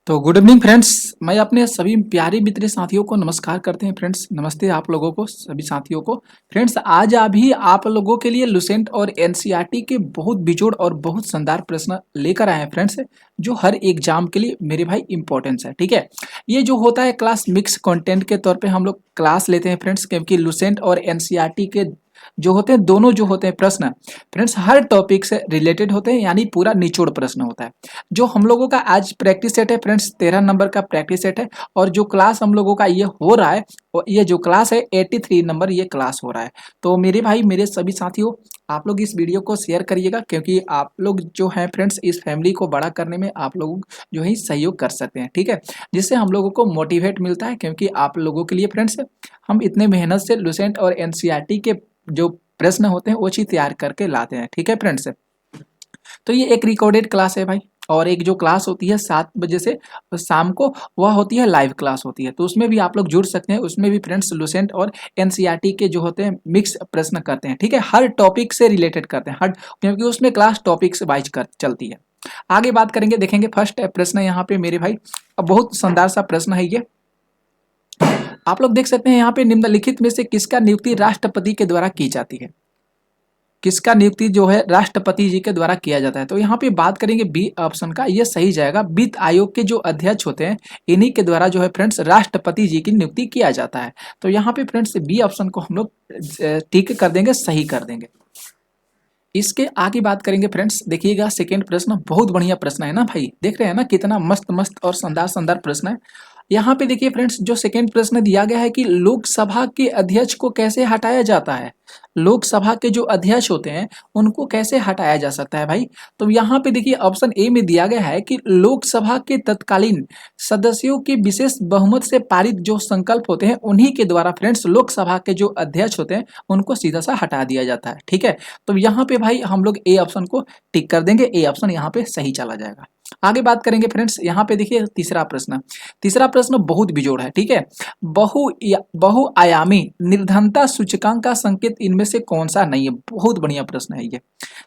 तो good evening friends. मैं अपने सभी प्यारे मित्र साथियों को नमस्कार करते हैं फ्रेंड्स। नमस्ते आप लोगों को, सभी साथियों को। फ्रेंड्स, आज अभी आप लोगों के लिए लुसेंट और एनसीईआरटी के बहुत बिजोड़ और बहुत शानदार प्रश्न लेकर आए हैं फ्रेंड्स, जो हर एग्जाम के लिए मेरे भाई इंपॉर्टेंस है। ठीक है, ये जो होता है क्लास मिक्स कंटेंट के तौर पे हम लोग क्लास लेते हैं फ्रेंड्स, क्योंकि लुसेंट और एनसीईआरटी के जो होते हैं दोनों जो होते हैं प्रश्न फ्रेंड्स हर टॉपिक से रिलेटेड होते हैं, यानी पूरा निचोड़ प्रश्न होता है। जो हम लोगों का आज प्रैक्टिस सेट है फ्रेंड्स, 13 नंबर का प्रैक्टिस सेट है। और जो क्लास हम लोगों का ये हो रहा है, और ये जो क्लास है 83 नंबर ये क्लास हो रहा है। तो मेरे भाई, मेरे सभी साथियों, आप लोग इस वीडियो को शेयर करिएगा, क्योंकि आप लोग जो हैं फ्रेंड्स इस फैमिली को बड़ा करने में आप लोग जो है सहयोग कर सकते हैं। ठीक है, जिससे हम लोगों को मोटिवेट मिलता है, क्योंकि आप लोगों के लिए फ्रेंड्स हम इतने मेहनत से लुसेंट और एनसीईआरटी के जो प्रश्न होते हैं वो चीज तैयार करके लाते हैं। ठीक है फ्रेंड्स, तो ये एक रिकॉर्डेड क्लास है भाई। और एक जो क्लास होती है 7 बजे से शाम को, वह होती है लाइव क्लास होती है। तो उसमें भी आप लोग जुड़ सकते हैं। उसमें भी फ्रेंड्स लुसेंट और एनसीईआरटी के जो होते हैं मिक्स प्रश्न करते हैं। ठीक है, हर टॉपिक से रिलेटेड करते हैं, हर, क्योंकि उसमें क्लास टॉपिक से वाइज कर चलती है। आगे बात करेंगे, देखेंगे फर्स्ट प्रश्न यहाँ पे मेरे भाई। अब बहुत शानदार सा प्रश्न है ये। आप लोग देख सकते हैं यहाँ पे, निम्नलिखित में से किसका नियुक्ति राष्ट्रपति के द्वारा की जाती है? किसका नियुक्ति जो है राष्ट्रपति जी के द्वारा किया जाता है? तो यहाँ पे बात करेंगे बी ऑप्शन का, ये सही जाएगा। वित्त आयोग के जो अध्यक्ष होते हैं इन्हीं के द्वारा जो है फ्रेंड्स राष्ट्रपति जी की नियुक्ति किया जाता है। तो यहाँ पे फ्रेंड्स बी ऑप्शन को हम लोग टिक कर देंगे, सही कर देंगे। इसके आगे बात करेंगे फ्रेंड्स, देखिएगा सेकेंड प्रश्न बहुत बढ़िया प्रश्न है ना भाई। देख रहे हैं ना कितना मस्त मस्त और शानदार शानदार प्रश्न है। यहाँ पे देखिए फ्रेंड्स, जो सेकेंड प्रश्न दिया गया है कि लोकसभा के अध्यक्ष को कैसे हटाया जाता है। लोकसभा के जो अध्यक्ष होते हैं उनको कैसे हटाया जा सकता है भाई? तो यहाँ पे देखिए ऑप्शन ए में दिया गया है कि लोकसभा के तत्कालीन सदस्यों के विशेष बहुमत से पारित जो संकल्प होते हैं उन्हीं के द्वारा फ्रेंड्स लोकसभा के जो अध्यक्ष होते हैं उनको सीधा सा हटा दिया जाता है। ठीक है, तो यहाँ पे भाई हम लोग ए ऑप्शन को टिक कर देंगे, ए ऑप्शन यहाँ पे सही चला जाएगा। आगे बात करेंगे फ्रेंड्स, यहाँ पे देखिए तीसरा प्रश्न। तीसरा प्रश्न बहुत बिजोड़ है। ठीक है, बहुआयामी निर्धनता सूचकांक का संकेत इनमें से कौन सा नहीं है? बहुत बढ़िया प्रश्न है ये।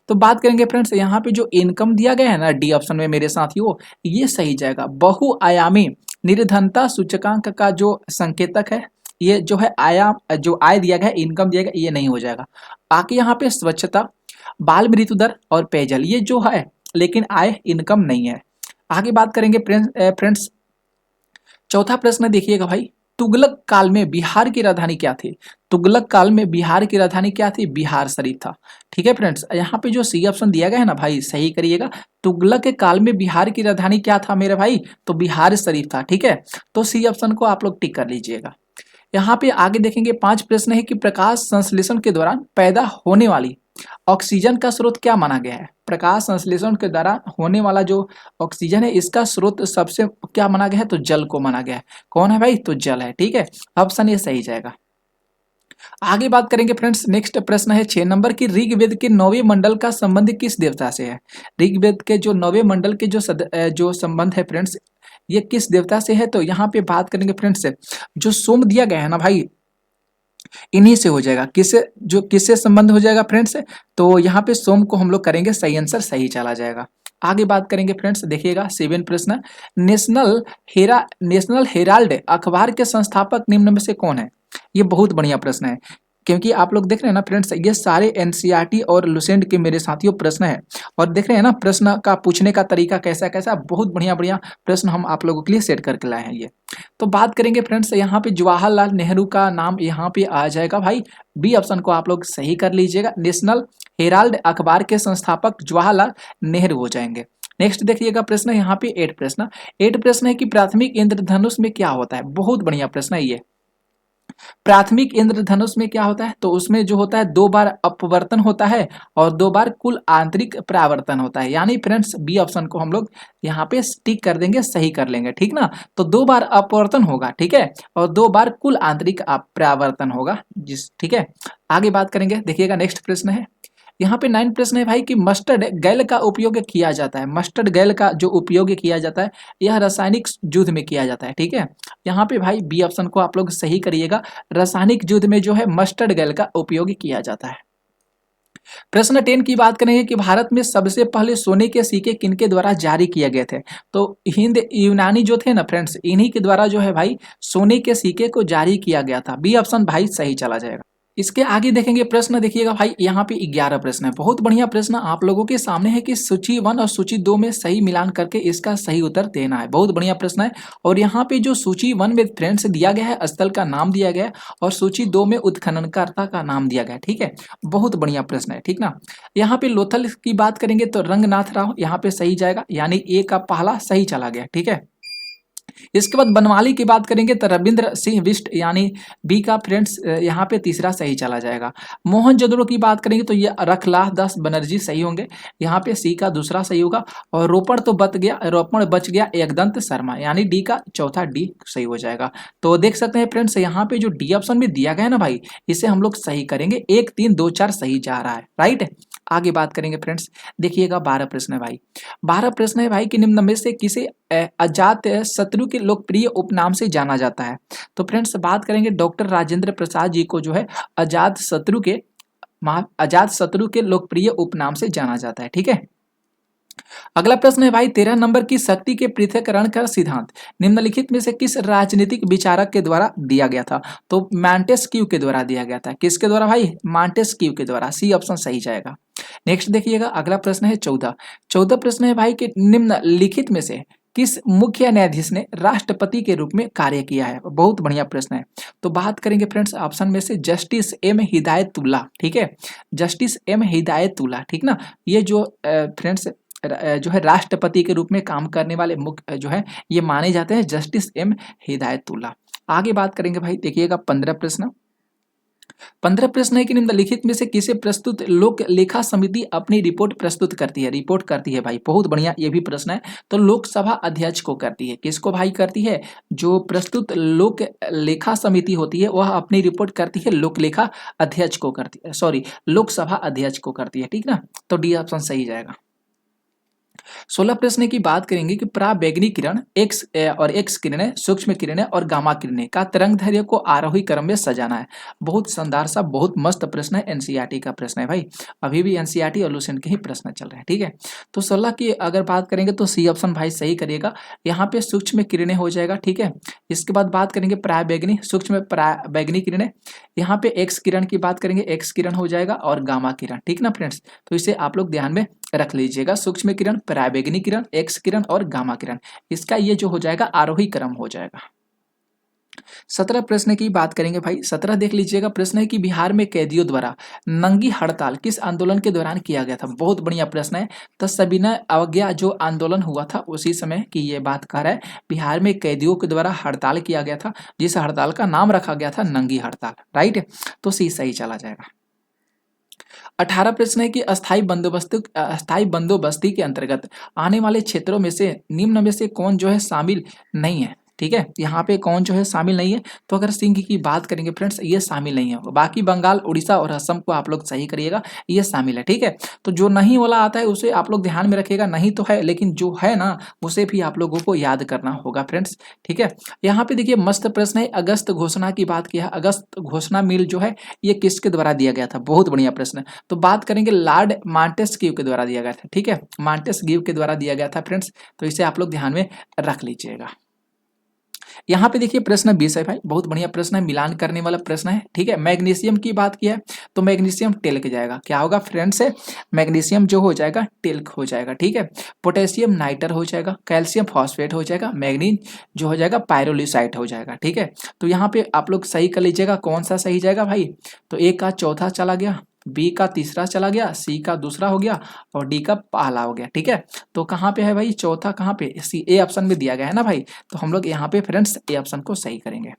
तो बात करेंगे फ्रेंड्स, यहाँ पे जो इनकम दिया गया है ना डी ऑप्शन में मेरे साथियों, ये सही जाएगा। बहुआयामी निर्धनता सूचकांक का जो संकेतक है, ये जो है आयाम, जो आय दिया गया है, इनकम दिया गया, ये नहीं हो जाएगा। बाकी यहाँ पे स्वच्छता, बाल मृत्यु दर और पेयजल, ये जो है, लेकिन आय इनकम नहीं है। आगे बात करेंगे फ्रेंड्स, चौथा प्रश्न देखिएगा भाई। तुगलक काल में बिहार की राजधानी क्या थी? तुगलक काल में बिहार की राजधानी क्या थी? बिहार शरीफ था। ठीक है फ्रेंड्स, यहाँ पे जो सी ऑप्शन दिया गया है ना भाई, सही करिएगा। तुगलक के काल में बिहार की राजधानी क्या था मेरे भाई? तो बिहार शरीफ था। ठीक है, तो सी ऑप्शन को आप लोग टिक कर लीजिएगा। यहाँ पे आगे देखेंगे, 5 प्रश्न है कि प्रकाश संश्लेषण के दौरान पैदा होने वाली ऑक्सीजन का स्रोत क्या माना गया है? प्रकाश संश्लेषण के द्वारा होने वाला जो ऑक्सीजन है, इसका स्रोत सबसे क्या माना गया है? तो जल को माना गया है। कौन है भाई? तो जल है। ठीक है, ऑप्शन ये सही जाएगा। आगे बात करेंगे फ्रेंड्स, नेक्स्ट प्रश्न है 6 नंबर की, ऋग्वेद के 9वें मंडल का संबंध किस देवता से है? ऋग्वेद के जो 9वें मंडल के जो संबंध है फ्रेंड्स, ये किस देवता से है? तो यहाँ पे बात करेंगे फ्रेंड्स, जो सोम दिया गया है ना भाई, इन्हीं से हो जाएगा। किससे संबंध हो जाएगा फ्रेंड्स? तो यहाँ पे सोम को हम लोग करेंगे, सही आंसर सही चला जाएगा। आगे बात करेंगे फ्रेंड्स, देखिएगा 7 प्रश्न। नेशनल हेराल्ड अखबार के संस्थापक निम्न में से कौन है? ये बहुत बढ़िया प्रश्न है, क्योंकि आप लोग देख रहे हैं ना फ्रेंड्स, ये सारे एनसीईआरटी और लुसेंट के मेरे साथियों प्रश्न है। और देख रहे हैं ना प्रश्न का पूछने का तरीका कैसा कैसा, बहुत बढ़िया बढ़िया प्रश्न हम आप लोगों के लिए सेट करके लाए हैं ये। तो बात करेंगे फ्रेंड्स, यहाँ पे जवाहरलाल नेहरू का नाम यहाँ पे आ जाएगा भाई। बी ऑप्शन को आप लोग सही कर लीजिएगा। नेशनल हेराल्ड अखबार के संस्थापक जवाहरलाल नेहरू हो जाएंगे। नेक्स्ट देखिएगा प्रश्न, यहाँ पे 8 प्रश्न है कि प्राथमिक इंद्रधनुष में क्या होता है? बहुत बढ़िया प्रश्न है ये। प्राथमिक इंद्रधनुष में क्या होता है? तो उसमें जो होता है 2 बार अपवर्तन होता है और 2 बार कुल आंतरिक परावर्तन होता है। यानी फ्रेंड्स बी ऑप्शन को हम लोग यहाँ पे टिक कर देंगे, सही कर लेंगे। ठीक ना, तो 2 बार अपवर्तन होगा, ठीक है, और 2 बार कुल आंतरिक परावर्तन होगा जिस, ठीक है। आगे बात करेंगे, देखिएगा नेक्स्ट प्रश्न है, यहाँ पे 9 प्रश्न है भाई कि मस्टर्ड गैल का उपयोग किया जाता है। मस्टर्ड गैल का जो उपयोग किया जाता है, यह रासायनिक युद्ध में किया जाता है। ठीक है, यहाँ पे भाई बी ऑप्शन को आप लोग सही करिएगा। रासायनिक युद्ध में जो है मस्टर्ड गैल का उपयोग किया जाता है। प्रश्न 10 की बात करेंगे कि भारत में सबसे पहले सोने के सिक्के किनके द्वारा जारी किए गए थे। तो हिंद यूनानी जो थे ना फ्रेंड्स, इन्हीं के द्वारा जो है भाई सोने के सिक्के को जारी किया गया था। बी ऑप्शन भाई सही चला जाएगा। इसके आगे देखेंगे प्रश्न, देखिएगा भाई यहाँ पे 11 प्रश्न है। बहुत बढ़िया प्रश्न आप लोगों के सामने है कि सूची 1 और सूची 2 में सही मिलान करके इसका सही उत्तर देना है। बहुत बढ़िया प्रश्न है। और यहाँ पे जो सूची 1 में फ्रेंड्स दिया गया है स्थल का नाम दिया गया है और सूची 2 में उत्खननकर्ता का नाम दिया गया है। ठीक है, बहुत बढ़िया प्रश्न है। ठीक ना, यहाँ पे लोथल की बात करेंगे तो रंगनाथ राव यहाँ पे सही जाएगा, यानी ए का पहला सही चला गया। ठीक है, इसके बाद बनवाली की बात करेंगे तो रविंद्र सिंह बिष्ट यानी बी का फ्रेंड्स यहाँ पे तीसरा सही चला जाएगा। मोहनजोदड़ो की बात करेंगे तो ये रखलाह दास बनर्जी सही होंगे, यहाँ पे सी का दूसरा सही होगा। और रोपण बच गया एकदंत शर्मा, यानी डी का चौथा डी सही हो जाएगा। तो देख सकते हैं फ्रेंड्स यहाँ पे जो डी ऑप्शन में दिया गया है ना भाई, इसे हम लोग सही करेंगे। 1 3 2 4 सही जा रहा है, राइट। आगे बात करेंगे फ्रेंड्स, देखिएगा 12 प्रश्न है भाई। 12 प्रश्न है भाई कि निम्न में से किसे अजात शत्रु के लोकप्रिय उपनाम से जाना जाता है। तो फ्रेंड्स बात करेंगे डॉक्टर राजेंद्र प्रसाद जी को जो है अजात शत्रु के लोकप्रिय उपनाम से जाना जाता है। ठीक है, अगला प्रश्न है भाई 13 नंबर की शक्ति के पृथक्करण का सिद्धांत निम्नलिखित में से किस राजनीतिक विचारक के द्वारा दिया गया था। तो मॉन्टेस्क्यू के द्वारा दिया गया था। किसके द्वारा भाई, मॉन्टेस्क्यू के द्वारा, सी ऑप्शन सही जाएगा। नेक्स्ट देखिएगा, अगला प्रश्न है 14 प्रश्न है भाई कि निम्नलिखित में से किस मुख्य न्यायाधीश ने राष्ट्रपति के रूप में कार्य किया है। बहुत बढ़िया प्रश्न है। तो बात करेंगे फ्रेंड्स ऑप्शन में से जस्टिस एम हिदायतुल्ला। ठीक है, जस्टिस एम हिदायतुल्ला, ठीक ना। ये जो फ्रेंड्स जो है राष्ट्रपति के रूप में काम करने वाले मुख्य जो है ये माने जाते हैं जस्टिस एम हिदायतुल्ला। आगे बात करेंगे भाई, देखिएगा 15 प्रश्न है कि निम्नलिखित में से किसे प्रस्तुत लोक लेखा समिति अपनी रिपोर्ट प्रस्तुत करती है। रिपोर्ट करती है भाई, बहुत बढ़िया ये भी प्रश्न है। तो लोकसभा अध्यक्ष को करती है। किसको भाई करती है, जो प्रस्तुत लोक लेखा समिति होती है वह अपनी रिपोर्ट करती है लोक लेखा अध्यक्ष को करती है, सॉरी लोकसभा अध्यक्ष को करती है। ठीक ना, तो डी ऑप्शन सही जाएगा। 16 प्रश्न की बात करेंगे कि पराबैंगनी किरण एक्स और एक्स किरणें, सूक्ष्म किरणें और गामा किरणें का तरंग दैर्घ्य को आरोही क्रम में सजाना है। बहुत शानदार सा बहुत मस्त प्रश्न है, एनसीईआरटी का प्रश्न है भाई। अभी भी एनसीईआरटी और लुसेंट के ही प्रश्न चल रहे हैं। ठीक है, तो 16 की अगर बात करेंगे तो सी ऑप्शन भाई सही करिएगा। यहाँ पे सूक्ष्म किरणें हो जाएगा। ठीक है, इसके बाद बात करेंगे पराबैंगनी सूक्ष्म पराबैंगनी किरणें, यहाँ पे एक्स किरण की बात करेंगे, एक्स किरण हो जाएगा और गामा किरण। ठीक ना फ्रेंड्स, तो इसे आप लोग ध्यान में रख लीजिएगा। सूक्ष्म किरण, पराबैंगनी किरण, एक्स किरण और गामा किरण, इसका ये जो हो जाएगा आरोही क्रम हो जाएगा। 17 प्रश्न की बात करेंगे भाई। 17 देख लीजिएगा, प्रश्न है कि बिहार में कैदियों द्वारा नंगी हड़ताल किस आंदोलन के दौरान किया गया था। बहुत बढ़िया प्रश्न है। तो सविनय अवज्ञा जो आंदोलन हुआ था उसी समय की ये बात कर रहा है। बिहार में कैदियों के द्वारा हड़ताल किया गया था, जिस हड़ताल का नाम रखा गया था नंगी हड़ताल, राइट। तो सी सही चला जाएगा। 18 प्रश्न है कि अस्थायी बंदोबस्ती के अंतर्गत आने वाले क्षेत्रों में से निम्न में से कौन जो है शामिल नहीं है। ठीक है, यहाँ पे कौन जो है शामिल नहीं है। तो अगर सिंह की बात करेंगे फ्रेंड्स, ये शामिल नहीं है। बाकी बंगाल, उड़ीसा और असम को आप लोग सही करिएगा, ये शामिल है। ठीक है, तो जो नहीं वाला आता है उसे आप लोग ध्यान में रखिएगा। नहीं तो है, लेकिन जो है ना उसे भी आप लोगों को याद करना होगा फ्रेंड्स। ठीक है, यहाँ पे देखिए मस्त प्रश्न है। अगस्त घोषणा की बात किया, अगस्त घोषणा मिल जो है ये किसके द्वारा दिया गया था। बहुत बढ़िया प्रश्न है। तो बात करेंगे लॉर्ड मॉन्टेस्क्यू के द्वारा दिया गया था। ठीक है, मॉन्टेस्क्यू के द्वारा दिया गया था फ्रेंड्स, तो इसे आप लोग ध्यान में रख लीजिएगा। यहाँ पे देखिए प्रश्न 20 है भाई, बहुत बढ़िया प्रश्न है, मिलान करने वाला प्रश्न है। ठीक है, मैग्नीशियम की बात की है तो मैग्नीशियम टेल्क जाएगा। क्या होगा फ्रेंड्स, मैग्नीशियम जो हो जाएगा टेल्क हो जाएगा। ठीक है, पोटेशियम नाइटर हो जाएगा, कैल्शियम फॉस्फेट हो जाएगा, मैग्नीज जो हो जाएगा पायरोलिसाइट हो जाएगा। ठीक है, तो यहाँ पे आप लोग सही कर लीजिएगा कौन सा सही जाएगा भाई। तो ए का चौथा चला गया, बी का तीसरा चला गया, सी का दूसरा हो गया और डी का पहला हो गया। ठीक है, तो कहाँ पे है भाई चौथा, कहाँ पे, सी ए ऑप्शन में दिया गया है ना भाई। तो हम लोग यहाँ पे फ्रेंड्स ए ऑप्शन को सही करेंगे।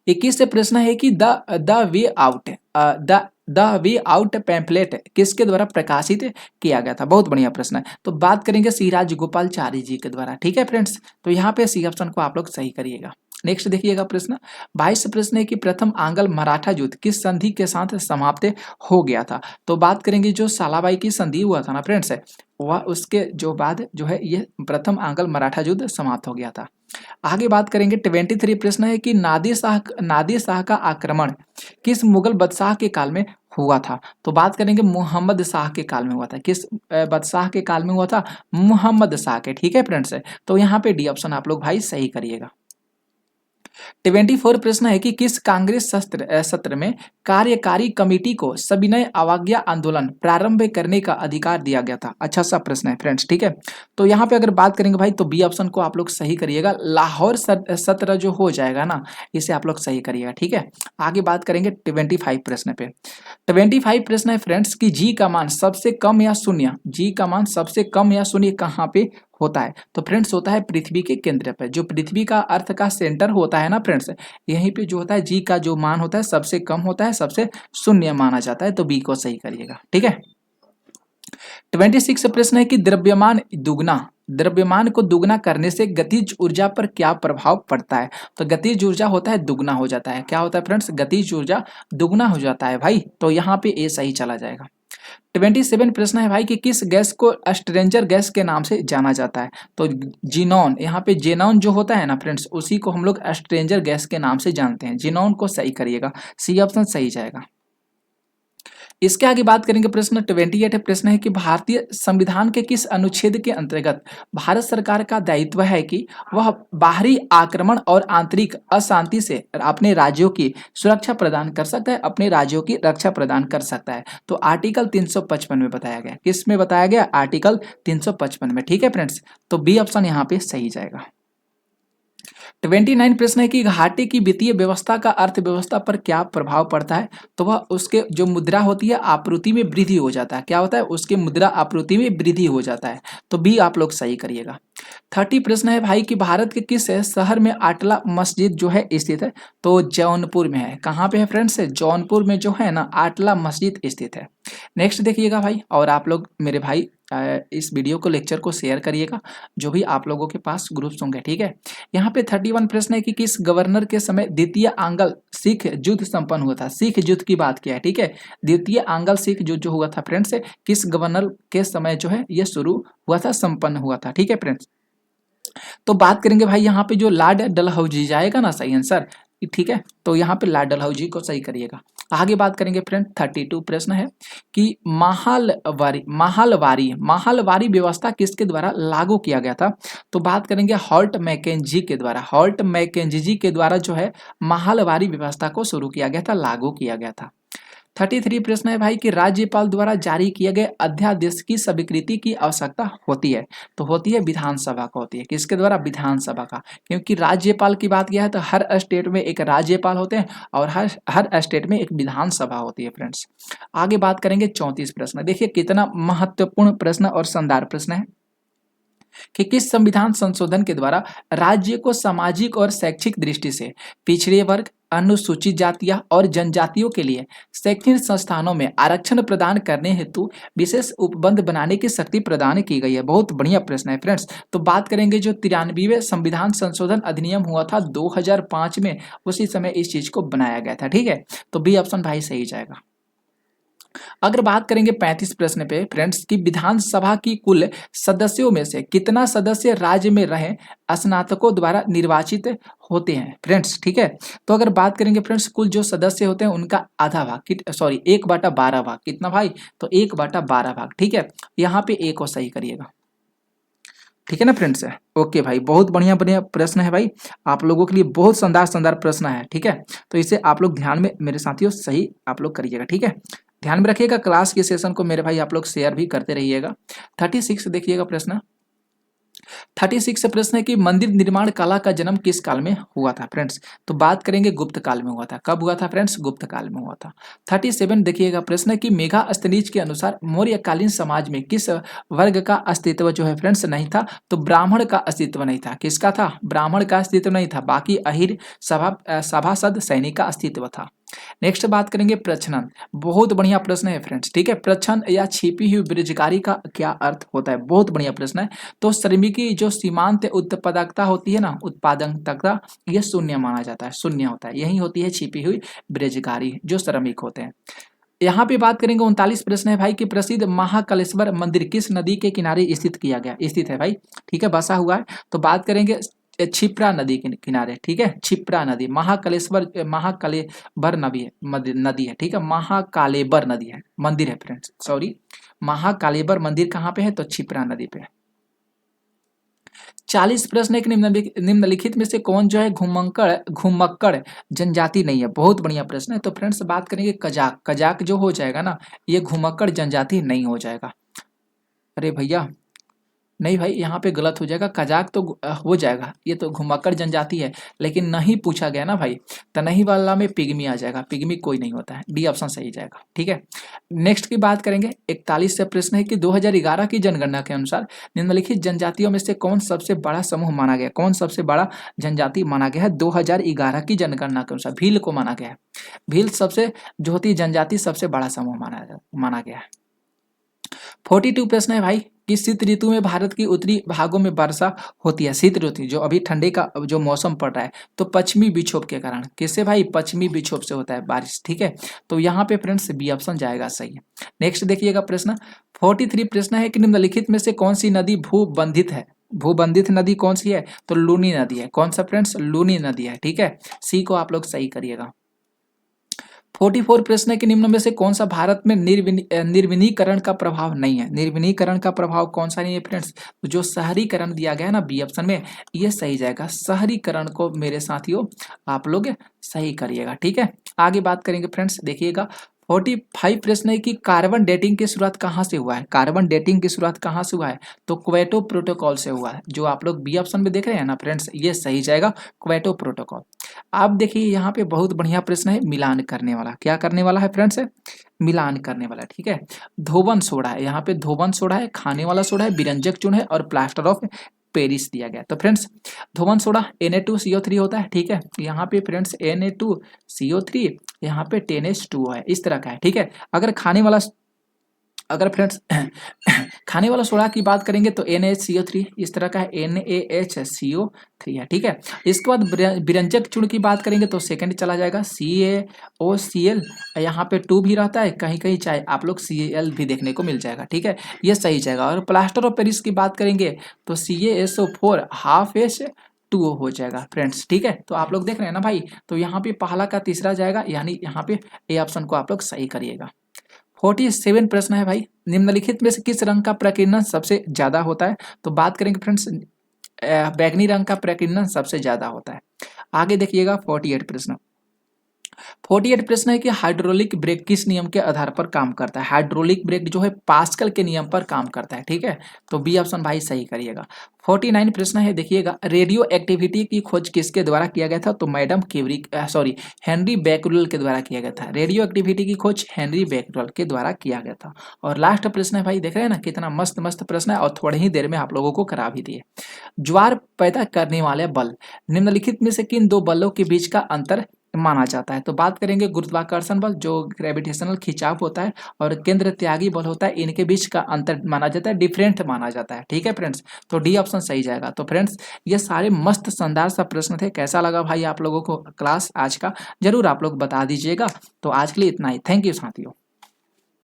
21 से प्रश्न है कि द वे आउट पैम्पलेट किसके द्वारा प्रकाशित किया गया था। बहुत बढ़िया प्रश्न है। तो बात करेंगे सी राजगोपालाचारी जी के द्वारा। ठीक है फ्रेंड्स, तो यहाँ पे सी ऑप्शन को आप लोग सही करिएगा। नेक्स्ट देखिएगा प्रश्न 22 प्रश्न है कि प्रथम आंग्ल मराठा युद्ध किस संधि के साथ समाप्त हो गया था। तो बात करेंगे जो सालाबाई की संधि हुआ था ना फ्रेंड्स, वह उसके जो बाद जो है ये प्रथम आंग्ल मराठा युद्ध समाप्त हो गया था। आगे बात करेंगे 23 प्रश्न है कि नादिर शाह का आक्रमण किस मुगल बादशाह के काल में हुआ था। तो बात करेंगे मोहम्मद शाह के काल में हुआ था। किस बादशाह के काल में हुआ था? मोहम्मद शाह के। ठीक है फ्रेंड्स, तो यहाँ पे डी ऑप्शन आप लोग भाई सही करिएगा। 24 प्रश्न है कि किस कांग्रेस सत्र में कार्यकारी कमेटी को सविनय अवज्ञा आंदोलन प्रारंभ करने का अधिकार दिया गया था। अच्छा सा प्रश्न है फ्रेंड्स। ठीक है, तो यहाँ पे अगर बात करेंगे भाई तो बी ऑप्शन को आप लोग सही करिएगा। लाहौर सत्र जो हो जाएगा ना, इसे आप लोग सही करिएगा। ठीक है, आगे बात करेंगे 25 प्रश्न पे। 25 प्रश्न है फ्रेंड्स कि जी का मान सबसे कम या शून्य, जी का मान सबसे कम या शून्य कहाँ पे होता है? तो फ्रेंड्स होता है पृथ्वी के केंद्र पर। जो पृथ्वी का अर्थ का सेंटर होता है ना फ्रेंड्स, यहीं पे जो होता है जी का जो मान होता है सबसे कम होता है, सबसे शून्य माना जाता है। तो बी को सही करिएगा। ठीक है, 26 प्रश्न है कि द्रव्यमान को दुगना करने से गतिज ऊर्जा पर क्या प्रभाव पड़ता है? तो गतिज ऊर्जा होता है दुगना हो जाता है। क्या होता है फ्रेंड्स? गतिज ऊर्जा दुगना हो जाता है भाई। तो यहाँ पे ए सही चला जाएगा। 27 प्रश्न है भाई कि किस गैस को स्ट्रेंजर गैस के नाम से जाना जाता है? तो जीनॉन, यहाँ पे जेनॉन जो होता है ना फ्रेंड्स, उसी को हम लोग स्ट्रेंजर गैस के नाम से जानते हैं। जीनॉन को सही करिएगा, सी ऑप्शन सही जाएगा। इसके आगे बात करेंगे प्रश्न 28 प्रश्न है कि भारतीय संविधान के किस अनुच्छेद के अंतर्गत भारत सरकार का दायित्व है कि वह बाहरी आक्रमण और आंतरिक अशांति से अपने राज्यों की सुरक्षा प्रदान कर सकता है, अपने राज्यों की रक्षा प्रदान कर सकता है? तो आर्टिकल 355 में बताया गया। किस में बताया गया? आर्टिकल 355 में। ठीक है फ्रेंड्स, तो बी ऑप्शन यहाँ पे सही जाएगा। 29 प्रश्न है कि घाटे की वित्तीय व्यवस्था का अर्थव्यवस्था पर क्या प्रभाव पड़ता है? तो वह उसके जो मुद्रा होती है आपूर्ति में वृद्धि हो जाता है। क्या होता है? उसके मुद्रा आपूर्ति में वृद्धि हो जाता है। तो बी आप लोग सही करिएगा। 30 प्रश्न है भाई कि भारत के किस शहर में आटला मस्जिद जो है स्थित है? तो जौनपुर में है। कहाँ पे है फ्रेंड्स? जौनपुर में जो है ना आटला मस्जिद स्थित है। नेक्स्ट देखिएगा भाई, और आप लोग मेरे भाई इस वीडियो को लेक्चर को शेयर करिएगा जो भी आप लोगों के पास ग्रुप्स होंगे। ठीक है, यहाँ पे 31 प्रश्न है कि किस गवर्नर के समय द्वितीय आंग्ल सिख युद्ध संपन्न हुआ था? सिख युद्ध की बात किया है। ठीक है, द्वितीय आंग्ल सिख युद्ध जो हुआ था फ्रेंड्स, किस गवर्नर के समय जो है ये शुरू हुआ था, संपन्न हुआ था? ठीक है फ्रेंड्स, तो बात करेंगे भाई यहाँ पे जो लॉर्ड डलहौजी जाएगा ना सही आंसर। ठीक है, तो यहाँ पे लॉर्ड डलहौजी को सही करिएगा। आगे बात करेंगे फ्रेंड 32 प्रश्न है कि माहलवारी व्यवस्था किसके द्वारा लागू किया गया था? तो बात करेंगे हॉल्ट मैकेंजी के द्वारा। हॉल्ट मैकेंजी के द्वारा जो है माहलवारी व्यवस्था को शुरू किया गया था, लागू किया गया था। 33 प्रश्न है भाई कि राज्यपाल द्वारा जारी किए गए अध्यादेश की स्वीकृति की आवश्यकता होती है? तो होती है विधानसभा का, होती है किसके द्वारा? विधानसभा का। क्योंकि राज्यपाल की बात किया है तो हर स्टेट में एक राज्यपाल होते हैं और हर स्टेट में एक विधानसभा होती है फ्रेंड्स। आगे बात करेंगे 34 प्रश्न। देखिए कितना महत्वपूर्ण प्रश्न और शानदार प्रश्न है कि किस संविधान संशोधन के द्वारा राज्य को सामाजिक और शैक्षिक दृष्टि से पिछड़े वर्ग, अनुसूचित जातियां और जनजातियों के लिए शैक्षणिक संस्थानों में आरक्षण प्रदान करने हेतु विशेष उपबंध बनाने की शक्ति प्रदान की गई है? बहुत बढ़िया प्रश्न है फ्रेंड्स। तो बात करेंगे जो 93वें संविधान संशोधन अधिनियम हुआ था 2005 में, उसी समय इस चीज को बनाया गया था। ठीक है, तो बी ऑप्शन भाई सही जाएगा। अगर बात करेंगे 35 प्रश्न पे फ्रेंड्स की विधानसभा की कुल सदस्यों में से कितना सदस्य राज्य में रहे स्नातकों द्वारा निर्वाचित होते हैं फ्रेंड्स? ठीक है, तो अगर बात करेंगे फ्रेंड्स कुल जो सदस्य होते हैं उनका आधा भाग, सॉरी 1/12 भाग। कितना भाई? तो 1/12 भाग। ठीक है, यहाँ पे ए को सही करिएगा। ठीक है ना फ्रेंड्स? ओके भाई, बहुत बढ़िया बढ़िया प्रश्न है भाई, आप लोगों के लिए बहुत शानदार शानदार प्रश्न है। ठीक है, तो इसे आप लोग ध्यान में मेरे साथियों सही आप लोग करिएगा। ठीक है, ध्यान में रखिएगा, क्लास के सेशन को मेरे भाई आप लोग शेयर भी करते रहिएगा। 36 देखिएगा प्रश्न। 36 प्रश्न है कि मंदिर निर्माण कला का जन्म किस काल में हुआ था फ्रेंड्स? तो बात करेंगे गुप्त काल में हुआ था। कब हुआ था फ्रेंड्स? गुप्त काल में हुआ था। 37 देखिएगा प्रश्न है कि मेगास्थनीज के अनुसार मौर्यकालीन समाज में किस वर्ग का अस्तित्व जो है फ्रेंड्स नहीं था? तो ब्राह्मण का अस्तित्व नहीं था। किसका था? ब्राह्मण का अस्तित्व नहीं था, बाकी अहिर सभासद सैनिक का अस्तित्व था। नेक्स्ट बात करेंगे प्रच्छन्न। बहुत बढ़िया प्रश्न है फ्रेंड्स। ठीक है, प्रच्छन्न या छिपी हुई बेरोजगारी का क्या अर्थ होता है? बहुत बढ़िया प्रश्न है। तो श्रमिक की जो सीमांत उत्पादकता होती है ना, उत्पादकता, यह शून्य माना जाता है, शून्य होता है, यही होती है छिपी हुई बेरोजगारी जो श्रमिक होते हैं। यहाँ पे बात करेंगे 39 प्रश्न है भाई कि प्रसिद्ध महाकालेश्वर मंदिर किस नदी के किनारे स्थित किया गया? स्थित है भाई। ठीक है, बसा हुआ है। तो बात करेंगे क्षिप्रा नदी के किनारे, ठीक है, क्षिप्रा नदी, महाकालेबर नदी है, ठीक है, महाकालेबर नदी है, मंदिर है फ्रेंड्स, सॉरी, महाकालेबर मंदिर कहाँ पे है, तो क्षिप्रा नदी पे है। 40 प्रश्न एक निम्नलिखित में से कौन जो है घुमक्कड़ जनजाति नहीं है। बहुत बढ़िया प्रश्न है। तो फ्रेंड्स बात करेंगे कजाक, कजाक जो हो जाएगा ना, ये घुमक्कड़ जनजाति नहीं हो जाएगा। अरे भैया नहीं भाई, यहाँ पे गलत हो जाएगा, कजाक तो हो जाएगा, ये तो घुमक्कड़ जनजाति है, लेकिन नहीं पूछा गया ना भाई, तो नहीं वाला में पिग्मी आ जाएगा, पिग्मी कोई नहीं होता है, डी ऑप्शन सही जाएगा, ठीक है। नेक्स्ट की बात करेंगे, 41 से प्रश्न है कि 2011 की जनगणना के अनुसार निम्नलिखित जनजातियों में से कौन सबसे बड़ा समूह माना गया, कौन सबसे बड़ा जनजाति माना गया है 2011 की जनगणना के अनुसार, भील को माना गया है, भील सबसे जो होती जनजाति सबसे बड़ा समूह माना गया है। 42 प्रश्न है भाई कि शीत ऋतु में भारत की उत्तरी भागों में वर्षा होती है, शीत ऋतु जो अभी ठंडे का जो मौसम पड़ रहा है, तो पश्चिमी विक्षोभ के कारण, किससे भाई, पश्चिमी विक्षोभ से होता है बारिश, ठीक है। तो यहाँ पे फ्रेंड्स बी ऑप्शन जाएगा सही है। नेक्स्ट देखिएगा प्रश्न 43 प्रश्न है कि निम्नलिखित में से कौन सी नदी भूबंधित है, भूबंधित नदी कौन सी है, तो लूनी नदी है, कौन सा फ्रेंड्स, लूनी नदी है, ठीक है, सी को आप लोग सही करिएगा। 44 प्रश्न है कि निम्न में से कौन सा भारत में निर्विनीकरण का प्रभाव नहीं है, निर्विनीकरण का प्रभाव कौन सा नहीं है फ्रेंड्स, तो जो शहरीकरण दिया गया है ना बी ऑप्शन में, ये सही जाएगा, शहरीकरण को मेरे साथियों आप लोग सही करिएगा, ठीक है। आगे बात करेंगे फ्रेंड्स, देखिएगा 45 प्रश्न है कि कार्बन डेटिंग की शुरुआत कहाँ से हुआ है, कार्बन डेटिंग की शुरुआत कहाँ से हुआ है, तो क्वेटो प्रोटोकॉल से हुआ है, जो आप लोग बी ऑप्शन में देख रहे हैं ना फ्रेंड्स, ये सही जाएगा, क्वेटो प्रोटोकॉल। आप देखिए यहाँ पे बहुत बढ़िया प्रश्न है, मिलान करने वाला, क्या करने वाला है फ्रेंड्स, मिलान करने वाला, ठीक है। धोवन सोडा है, यहाँ पे धोवन सोडा है, खाने वाला सोडा है, विरंजक चूर्ण है और प्लास्टर ऑफ पेरिस दिया गया। तो फ्रेंड्स धोवन सोडा Na2CO3 होता है, ठीक है, यहाँ पे फ्रेंड्स Na2CO3, यहाँ पे 10H2O है, इस तरह का है, ठीक है। अगर फ्रेंड्स खाने वाला सोडा की बात करेंगे तो NaCO3 इस तरह का है, NaHCO3 है, ठीक है। इसके बाद विरंजक चूर्ण की बात करेंगे तो सेकंड चला जाएगा CaOCl, यहाँ पे 2 भी रहता है, कहीं कहीं चाहे आप लोग Cl भी देखने को मिल जाएगा, ठीक है, ये सही जाएगा। और प्लास्टर ऑफ पेरिस की बात करेंगे तो CaSO4 हाफ H2O हो जाएगा फ्रेंड्स, ठीक है। तो आप लोग देख रहे हैं ना भाई, तो यहाँ पे पहला का तीसरा जाएगा, यानी यहाँ पे ए ऑप्शन को आप लोग सही करिएगा। 47 प्रश्न है भाई, निम्नलिखित में से किस रंग का प्रकीर्णन सबसे ज्यादा होता है, तो बात करेंगे फ्रेंड्स बैगनी रंग का प्रकीर्णन सबसे ज्यादा होता है। आगे देखिएगा 48 प्रश्न है कि हाइड्रोलिक ब्रेक किस नियम के आधार पर काम करता है, हाइड्रोलिक ब्रेक जो है पास्कल के नियम पर काम करता है, ठीक है, तो बी ऑप्शन भाई सही करिएगा। 49 प्रश्न है, देखिएगा रेडियो एक्टिविटी की खोज किसके द्वारा किया गया था, तो मैडम हेनरी बैकरल के द्वारा किया गया था, रेडियो एक्टिविटी की खोज हेनरी बैकरल के द्वारा किया गया था। और लास्ट प्रश्न है भाई, देख रहे हैं ना कितना मस्त मस्त प्रश्न है, और थोड़ी ही देर में आप लोगों को करा भी दिए। ज्वार पैदा करने वाले बल निम्नलिखित में से किन दो बलों के बीच का अंतर माना जाता है, तो बात करेंगे गुरुत्वाकर्षण बल जो ग्रेविटेशनल खिंचाव होता है और केंद्र त्यागी बल होता है, इनके बीच का अंतर माना जाता है, डिफरेंट माना जाता है, ठीक है फ्रेंड्स, तो डी ऑप्शन सही जाएगा। तो फ्रेंड्स ये सारे मस्त शानदार सा प्रश्न थे, कैसा लगा भाई आप लोगों को क्लास आज का, जरूर आप लोग बता दीजिएगा। तो आज के लिए इतना ही, थैंक यू साथियों।